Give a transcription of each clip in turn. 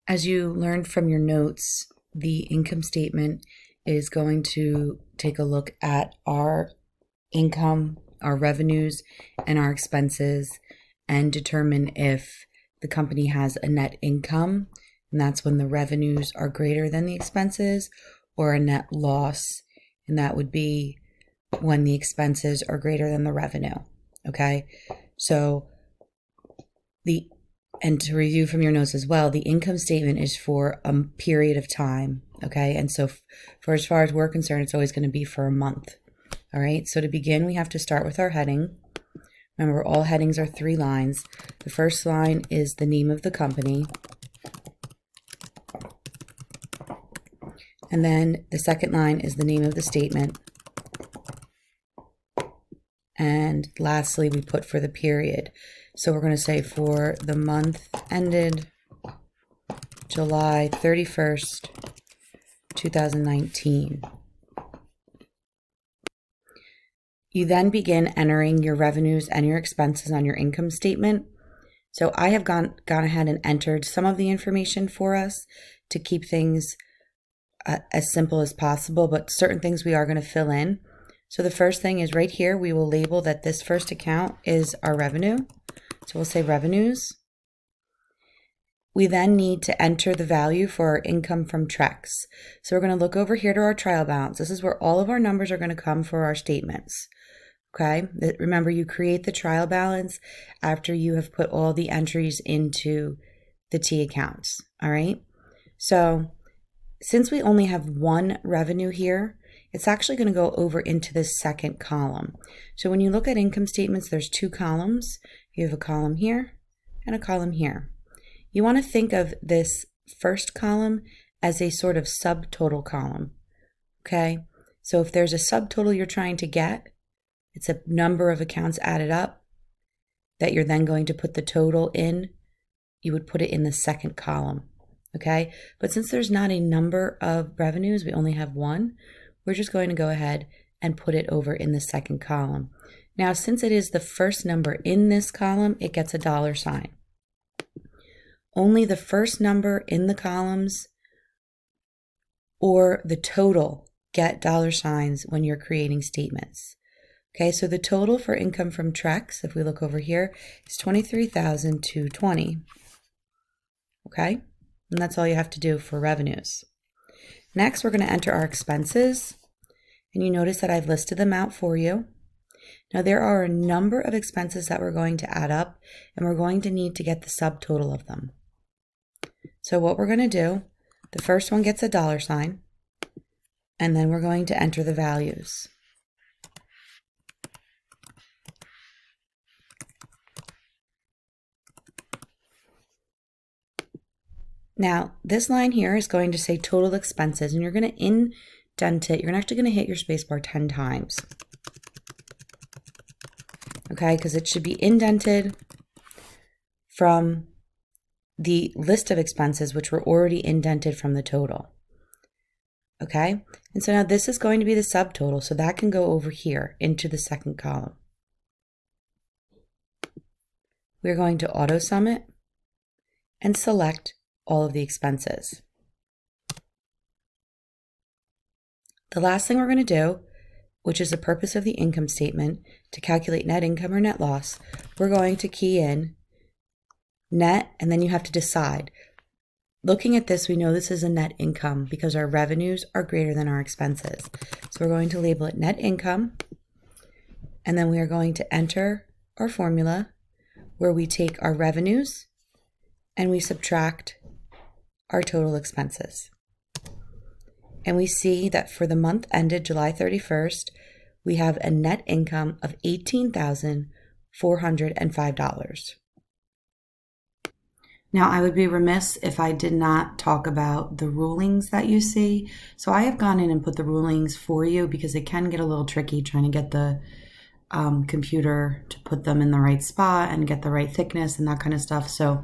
As you learned from your notes, the income statement is going to take a look at our income, our revenues, and our expenses and determine if the company has a net income, and that's when the revenues are greater than the expenses, or a net loss, and that would be when the expenses are greater than the revenue. Okay, so and to review from your notes as well, the income statement is for a period of time. Okay, and so for as far as we're concerned, it's always going to be for a month. All right, so to begin, we have to start with our heading. Remember, all headings are 3 lines. The first line is the name of the company. And then the second line is the name of the statement. And lastly, we put for the period. So we're going to say for the month ended July 31st, 2019. You then begin entering your revenues and your expenses on your income statement. So I have gone ahead and entered some of the information for us to keep things as simple as possible, but certain things we are going to fill in. So the first thing is right here, we will label that this first account is our revenue. So we'll say revenues. We then need to enter the value for our income from Trex. So we're going to look over here to our trial balance. This is where all of our numbers are going to come for our statements. Okay, remember, you create the trial balance after you have put all the entries into the T accounts. All right, so since we only have one revenue here, it's actually going to go over into this second column. So when you look at income statements, there's 2 columns. You have a column here and a column here. You want to think of this first column as a sort of subtotal column. Okay, so if there's a subtotal you're trying to get, it's a number of accounts added up that you're then going to put the total in. You would put it in the second column. Okay, but since there's not a number of revenues, we only have one, we're just going to go ahead and put it over in the second column. Now, since it is the first number in this column, it gets a $sign. Only the first number in the columns or the total get $signs when you're creating statements. Okay, so the total for income from Trex, if we look over here, is $23,220. Okay, and that's all you have to do for revenues. Next, we're going to enter our expenses, and you notice that I've listed them out for you. Now, there are a number of expenses that we're going to add up, and we're going to need to get the subtotal of them. So what we're going to do, the first one gets a $sign, and then we're going to enter the values. Now, this line here is going to say total expenses, and you're going to indent it. You're actually going to hit your spacebar 10 times. Okay, because it should be indented from the list of expenses, which were already indented from the total. Okay, and so now this is going to be the subtotal, so that can go over here into the second column. We're going to auto sum it and select all of the expenses. The last thing we're going to do, which is the purpose of the income statement, to calculate net income or net loss, we're going to key in net, and then you have to decide. Looking at this, we know this is a net income because our revenues are greater than our expenses. So we're going to label it net income, and then we are going to enter our formula where we take our revenues and we subtract our total expenses. And we see that for the month ended July 31st, we have a net income of $18,405. Now, I would be remiss if I did not talk about the rulings that you see. So I have gone in and put the rulings for you because it can get a little tricky trying to get the computer to put them in the right spot and get the right thickness and that kind of stuff. So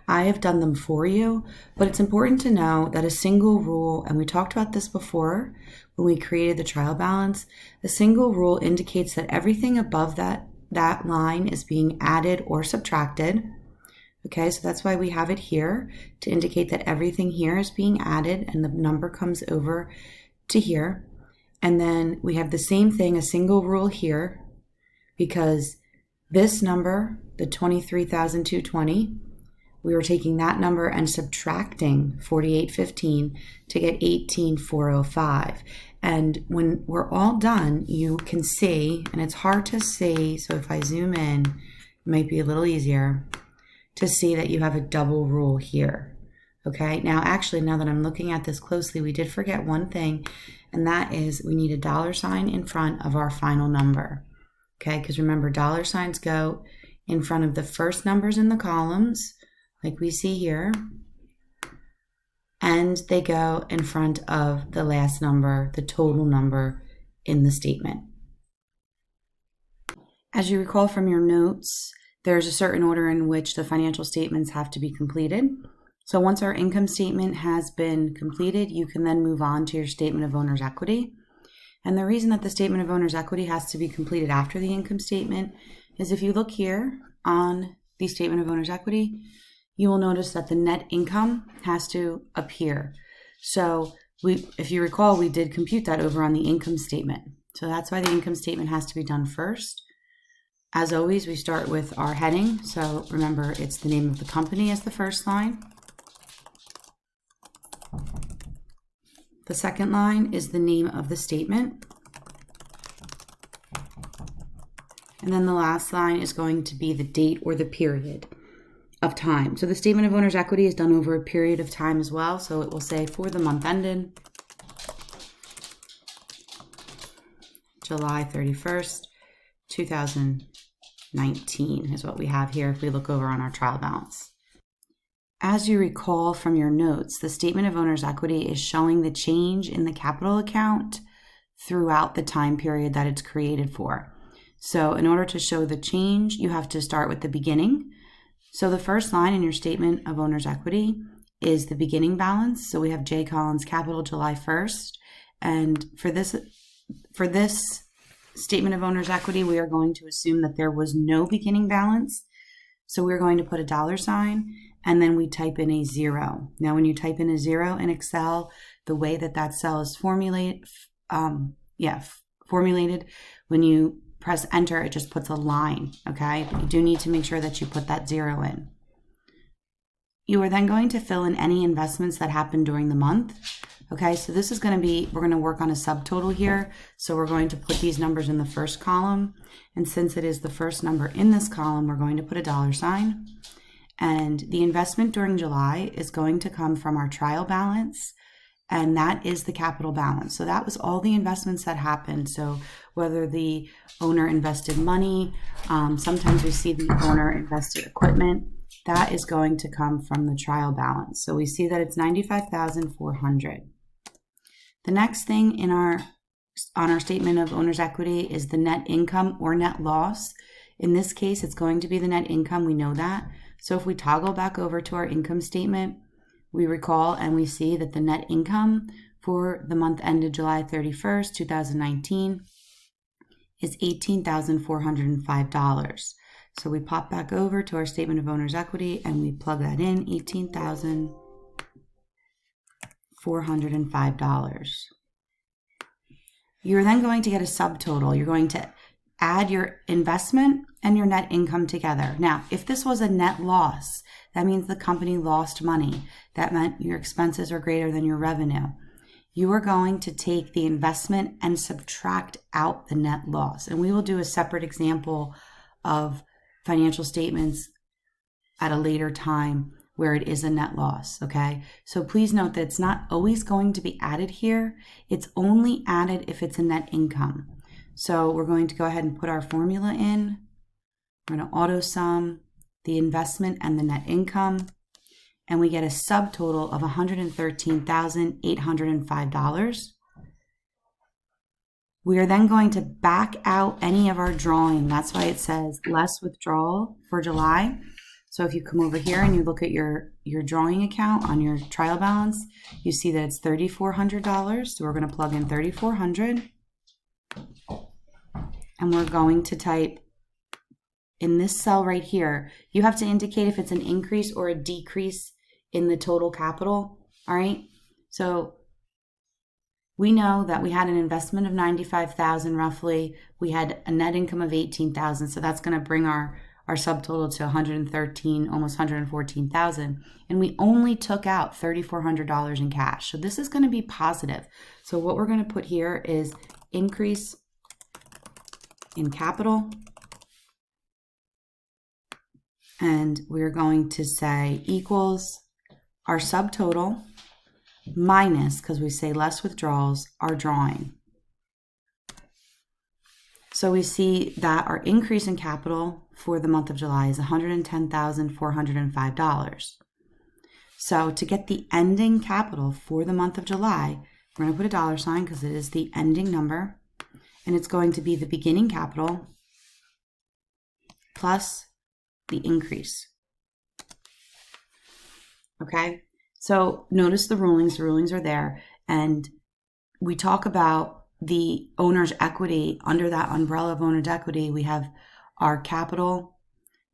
I have done them for you, but it's important to know that a single rule, and we talked about this before when we created the trial balance, a single rule indicates that everything above that line is being added or subtracted. Okay, so that's why we have it here to indicate that everything here is being added and the number comes over to here. And then we have the same thing, a single rule here, because this number, the 23,220, we were taking that number and subtracting 4815 to get 18,405. And when we're all done, you can see, and it's hard to see, so if I zoom in, it might be a little easier to see that you have a double rule here. Okay, now actually, now that I'm looking at this closely, we did forget one thing, and that is we need a dollar sign in front of our final number. Okay, because remember, dollar signs go in front of the first numbers in the columns, like we see here, and they go in front of the last number, the total number in the statement. As you recall from your notes, there's a certain order in which the financial statements have to be completed. So once our income statement has been completed, you can then move on to your statement of owner's equity. And the reason that the statement of owner's equity has to be completed after the income statement is if you look here on the statement of owner's equity, you will notice that the net income has to appear. So if you recall, we did compute that over on the income statement. So that's why the income statement has to be done first. As always, we start with our heading. So remember, it's the name of the company as the first line. The second line is the name of the statement. And then the last line is going to be the date or the period of time. So the statement of owner's equity is done over a period of time as well. So it will say for the month ended July 31st, 2019 is what we have here if we look over on our trial balance. As you recall from your notes, the statement of owner's equity is showing the change in the capital account throughout the time period that it's created for. So in order to show the change, you have to start with the beginning. So the first line in your statement of owner's equity is the beginning balance. So we have J. Collins Capital July 1st. And for this statement of owner's equity, we are going to assume that there was no beginning balance. So we're going to put a dollar sign and then we type in a 0. Now, when you type in a 0 in Excel, the way that that cell is formulated, when you press enter, it just puts a line, okay? But you do need to make sure that you put that 0 in. You are then going to fill in any investments that happened during the month. Okay, so this is going to be, we're going to work on a subtotal here. So we're going to put these numbers in the first column. And since it is the first number in this column, we're going to put a dollar sign. And the investment during July is going to come from our trial balance. And that is the capital balance. So that was all the investments that happened. So whether the owner invested money, sometimes we see the owner invested equipment, that is going to come from the trial balance. So we see that it's $95,400. The next thing on our statement of owner's equity is the net income or net loss. In this case, it's going to be the net income. We know that. So if we toggle back over to our income statement, we recall and we see that the net income for the month ended July 31st, 2019 is $18,405. So we pop back over to our statement of owner's equity and we plug that in, $18,405. You're then going to get a subtotal. You're going to add your investment and your net income together. Now, if this was a net loss, that means the company lost money. That meant your expenses are greater than your revenue. You are going to take the investment and subtract out the net loss. And we will do a separate example of financial statements at a later time where it is a net loss, okay? So please note that it's not always going to be added here. It's only added if it's a net income. So we're going to go ahead and put our formula in. We're going to auto sum the investment and the net income, and we get a subtotal of $113,805. We are then going to back out any of our drawing. That's why it says less withdrawal for July. So if you come over here and you look at your drawing account on your trial balance, you see that it's $3,400. So we're going to plug in $3,400. And we're going to type in this cell right here, you have to indicate if it's an increase or a decrease in the total capital. All right. So we know that we had an investment of $95,000 roughly. We had a net income of $18,000. So that's going to bring our subtotal to $113,000, almost $114,000. And we only took out $3,400 in cash. So this is going to be positive. So what we're going to put here is increase in capital. And we're going to say equals our subtotal minus, because we say less withdrawals, our drawing. So we see that our increase in capital for the month of July is $110,405. So to get the ending capital for the month of July, we're going to put a dollar sign because it is the ending number, and it's going to be the beginning capital plus the increase. Okay? So notice the rulings are there, and we talk about the owner's equity. Under that umbrella of owner's equity, we have our capital,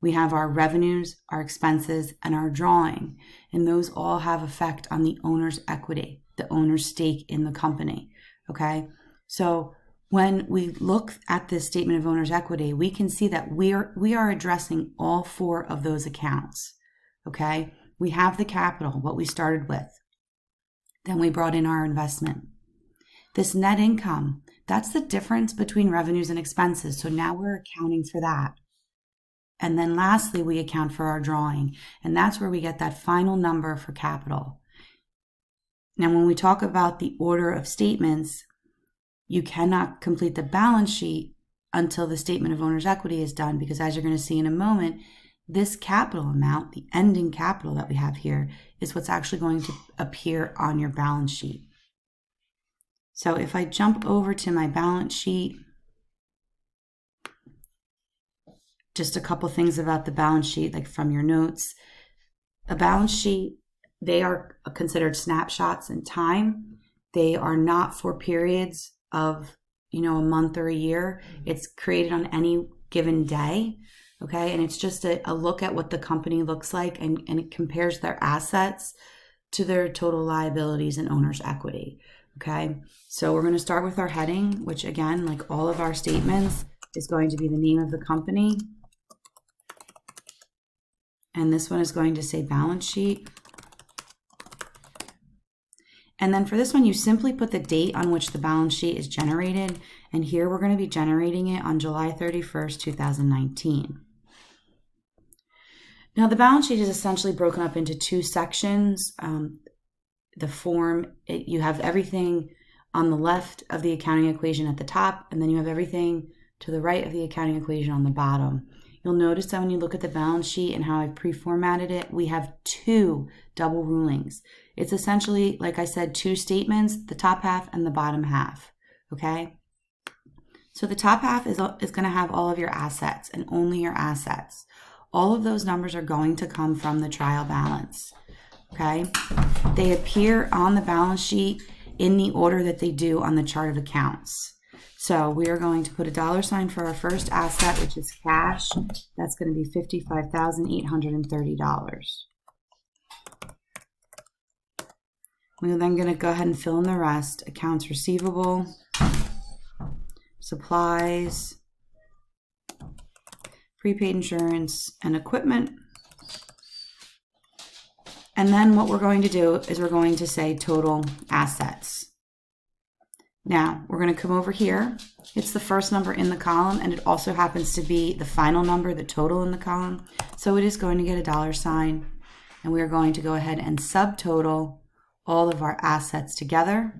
we have our revenues, our expenses, and our drawing, and those all have effect on the owner's equity, the owner's stake in the company. Okay? So when we look at this statement of owner's equity, we can see that we are addressing all four of those accounts. Okay? We have the capital, what we started with. Then we brought in our investment. This net income, that's the difference between revenues and expenses. So now we're accounting for that. And then lastly, we account for our drawing. And that's where we get that final number for capital. Now, when we talk about the order of statements, you cannot complete the balance sheet until the statement of owner's equity is done, because as you're going to see in a moment, this capital amount, the ending capital that we have here, is what's actually going to appear on your balance sheet. So if I jump over to my balance sheet, just a couple things about the balance sheet, like from your notes. A balance sheet, they are considered snapshots in time. They are not for periods of, a month or a year. It's created on any given day. Okay, and it's just a look at what the company looks like, and it compares their assets to their total liabilities and owner's equity. Okay, so we're going to start with our heading, which again, like all of our statements, is going to be the name of the company. And this one is going to say balance sheet. And then for this one, you simply put the date on which the balance sheet is generated. And here we're going to be generating it on July 31st, 2019. Now, the balance sheet is essentially broken up into two sections. The form, you have everything on the left of the accounting equation at the top, and then you have everything to the right of the accounting equation on the bottom. You'll notice that when you look at the balance sheet and how I've pre-formatted it, we have two double rulings. It's essentially, like I said, two statements, the top half and the bottom half, okay? So the top half is going to have all of your assets and only your assets. All of those numbers are going to come from the trial balance, okay? They appear on the balance sheet in the order that they do on the chart of accounts. So we are going to put a dollar sign for our first asset, which is cash. That's going to be $55,830. We're then going to go ahead and fill in the rest. Accounts receivable, supplies, prepaid insurance, and equipment. And then what we're going to do is we're going to say total assets. Now, we're going to come over here. It's the first number in the column, and it also happens to be the final number, the total in the column. So it is going to get a dollar sign, and we are going to go ahead and subtotal all of our assets together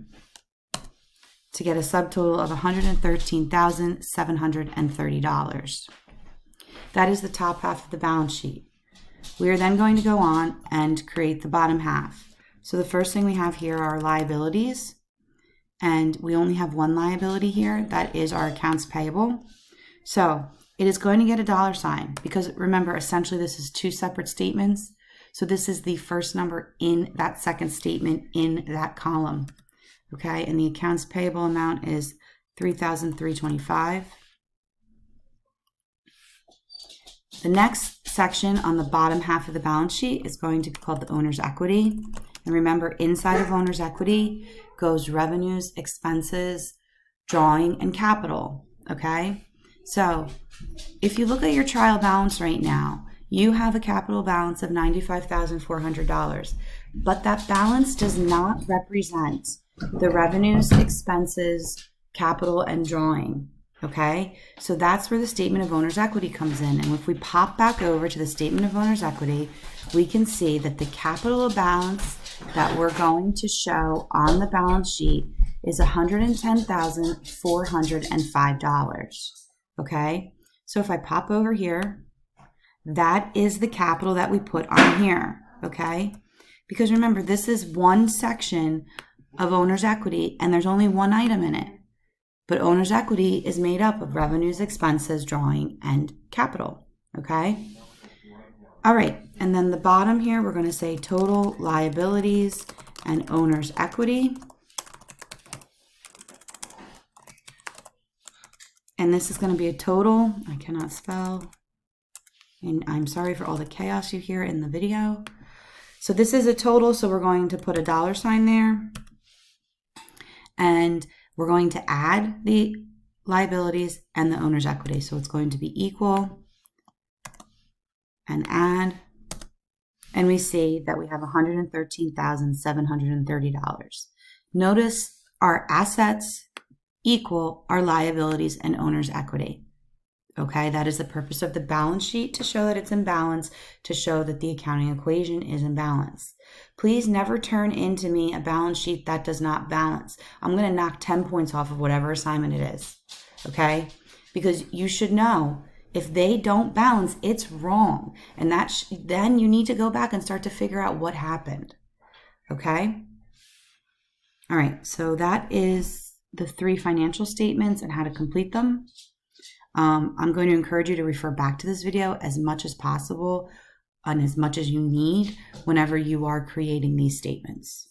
to get a subtotal of $113,730. That is the top half of the balance sheet. We are then going to go on and create the bottom half. So the first thing we have here are liabilities. And we only have one liability here. That is our accounts payable. So it is going to get a dollar sign because remember, essentially this is two separate statements. So this is the first number in that second statement in that column. Okay, and the accounts payable amount is $3,325. The next section on the bottom half of the balance sheet is going to be called the owner's equity. And remember, inside of owner's equity goes revenues, expenses, drawing, and capital, okay? So if you look at your trial balance right now, you have a capital balance of $95,400, but that balance does not represent the revenues, expenses, capital, and drawing, okay? So that's where the statement of owner's equity comes in. And if we pop back over to the statement of owner's equity, we can see that the capital balance that we're going to show on the balance sheet is $110,405, okay? So if I pop over here, that is the capital that we put on here, okay? Because remember, this is one section of owner's equity and there's only one item in it. But owner's equity is made up of revenues, expenses, drawing, and capital, okay? All right, and then the bottom here, we're going to say total liabilities and owner's equity. And this is going to be a total. I cannot spell. And I'm sorry for all the chaos you hear in the video. So this is a total, so we're going to put a $sign there. And we're going to add the liabilities and the owner's equity. So it's going to be equal and add. And we see that we have $113,730. Notice our assets equal our liabilities and owner's equity. Okay, that is the purpose of the balance sheet, to show that it's in balance, to show that the accounting equation is in balance. Please never turn into me a balance sheet that does not balance. I'm going to knock 10 points off of whatever assignment it is, okay? Because you should know if they don't balance, it's wrong. And then you need to go back and start to figure out what happened, okay? All right, so that is the 3 financial statements and how to complete them. I'm going to encourage you to refer back to this video as much as possible and as much as you need whenever you are creating these statements.